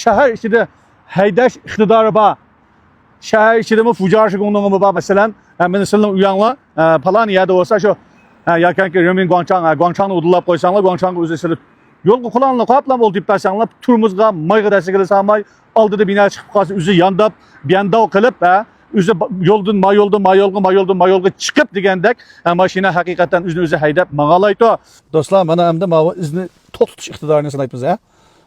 Şehir içinde heydaş iktidarı var. Şehir içinde mi fucar şıkındığımı var mesela. Mesela uyanla falan yerde olsa şu yakın ki Römin Guangchang'ı udulap koysanlar Guangchang'ı üzesini yol kullanla kaplan ol deyip dersenler turumuzga mayga dersi gelirse may aldı da bina çıkıp kalsın üzü yandap bir yanda kılıp üzü mayolga çıkıp degandek maşina hakikaten üzü haydap mağalaydı. Dostlar bana hem de mava izni tok tutuş iktidarını sanayıpız ya.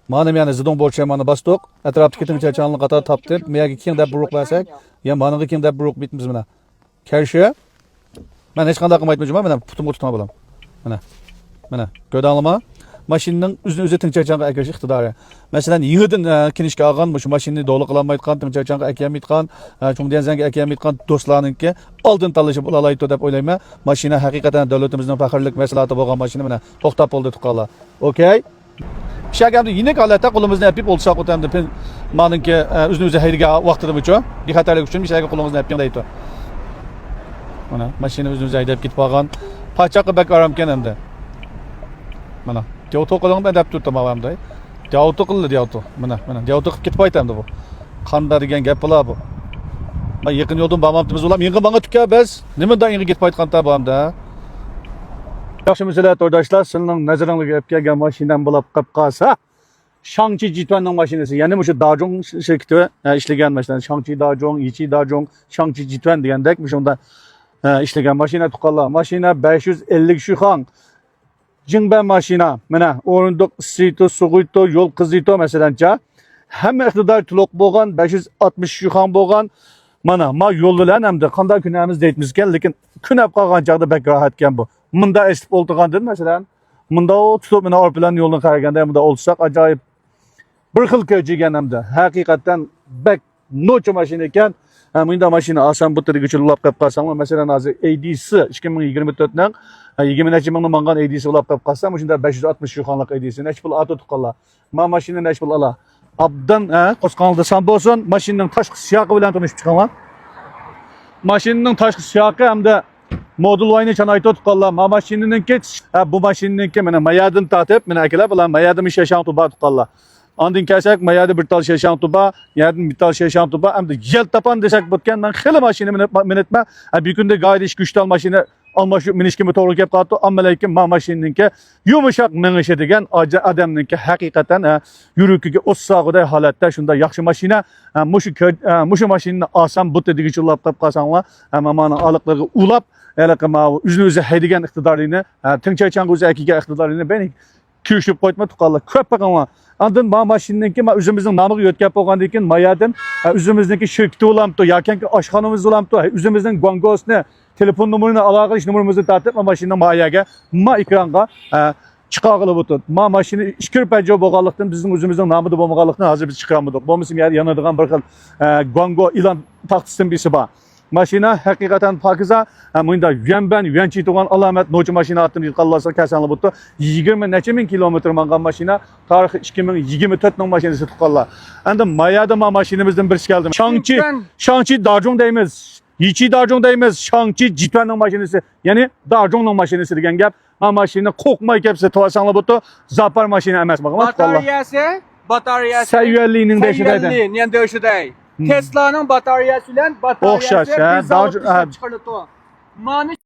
Manım yani zidon borçaya mana bastık. Etraftaki tüm çeçanlı qatar taptı. Meyagi kim de buruk versak, ya manığı kim de buruk bitmiz mana. Kerşe. Ben hiç qanday qilmaytmayman, mana putumga tutma bo'lam. Mana. Gödanlama. Maşinning o'zini tinchachanga akash iqtidori. Masalan, yig'idan kinishga olgan, shu mashinani to'liq qilolmayotgan, tinchachanga akamayotgan, chungdenzanga akamayotgan do'stlarningki oldin tanlashi bo'lalaydi deb o'ylayman. Mashina haqiqatan davlatimizning faxrlik masalati bo'lgan mashina mana to'xtab bo'ldi tuqqanlar. Okay? Şagamda yine holatda qo'limizni yapib olsak o'tamda meningki o'zini haydiga vaqtida bo'cha bexatarlik uchun mishaga qo'limizni yapgan deydi. Mana mashina o'zini haydab ketib qolgan. Pachaqa bak aramkan endi. Mana Devto qo'lingda deb turdim avamda. Devto qildi devto. Mana devto qilib ketib aytamdi bu. Qanda degan gap bo'lar bu. Men yaqin yo'ldan bormabmiz ular menga menga tukka biz nimadan yig'i ketib aytganda bo'lamda. Yaxshi mislat o'rdoshlar, sizning nazaringizga olib kelgan mashinam bo'lib qolib qolsa, Shangchi Jituanning mashinasi, ya'ni o'sha Dajong shirkati ishlagan mashina, Shangchi Dajong, Yichi Dajong, Shangchi Jituan degandek shunda ishlagan mashina tuqqanlar. Mashina 550 shuxan. Jingban mashina, mana o'rindiq isito, sug'ito, yo'l qizito masalancha, hamma iqtidor to'liq bo'lgan 560 shuxan bo'lgan. Mana yo'l bilan hamda qanday kunamiz deymiz ekan, lekin kunab qolgan chog'da bak rohat ekan bu. Munda esib o'ltirganda masalan, munda tutib mana orqa bilan yo'lni qaraganda munda olsak ajoyib bir xil ko'jigan hamda haqiqatan bak nocha mashina ekan. Munda mashina oson butirga uchilab qolib qolsanglar, masalan hozir ADC 2024 ning 20 mingni mangan ADC ulab qolib qolsa, shunda 560 shuxonlik ADC nechi pul ato tuqqanlar. Ma mashina nechi pul ala. Abdan qo'sqonda san bo'lsin, mashinaning tashqi siyoqi bilan tanishib chiqinglar. Mashinaning tashqi siyoqi hamda modul oyni chanayto tuqqanlar. Ma mashinaninki bu mashinaninki mana mayadin tatib, mana akalar bilan mayadimi shashan tuba tuqqanlar. Andin kelsak mayada bir tal shashan tuba, yadin bir tal shashan tuba hamda yel tapan desak botgan men xili mashina minetma. Bir kunda gayri ish kuchtal mashina almashup minishga to'g'ri kelib qoldi. Ammo lekin ma mashinaningki yumshoq minishi degan odamningki haqiqatan yuragiga o'ssag'iday holatda shunda yaxshi mashina, mushu mashinani oson butda digichilab qolib qolsanglar, mana aliqlarga ulab, o'zini haydigan iqtidorini, tinchaychan o'zi akiga iqtidorini beni kuyishib qo'yma tuqqanlar. Ko'p bo'lganlar. Andin ma mashinaningki o'zimizning nomiga yo'tkab bo'lgandan keyin mayadan o'zimizniki shirkati bo'lamdi yoki oshxonamiz bo'lamdi, o'zimizning Guangosni telefon numarini aloqa qilish numarimizni tartib mashina mayaga ekranga chiqarib o'tdi. Mashina ishkir pajjo bo'lganlikdan bizning o'zimizning nomida bo'lmaganlikdan hozir biz chiqaramiz. Bo'lmasa yanadigan bir xil Guango ilan taxtisdan birisi bor. Mashina haqiqatan pokiza, bunda yuanchi turgan alomat nocha mashina atini yutqanlarsa kasanli bo'ldi. 20 necha ming kilometr mangan mashina, tarixi 2024 ning mashinasi tuqqanlar. Endi mayada mashinamizdan birisi keldi. Shangchi Dajong deymiz. Yichi Dajong deymiz, Shangchi Jituanning mashinasi, ya'ni Dajongning mashinasi degan gap. Mashina qo'rqmay kelsa to'sanglar bo'ldi, zapar mashina emas bo'lgan. Batariyasi Sayuellining deshidaydi. Endi o'shaday. Tesla'ning batariyasi bilan batariyasi o'xshash, chiqarildi. Mani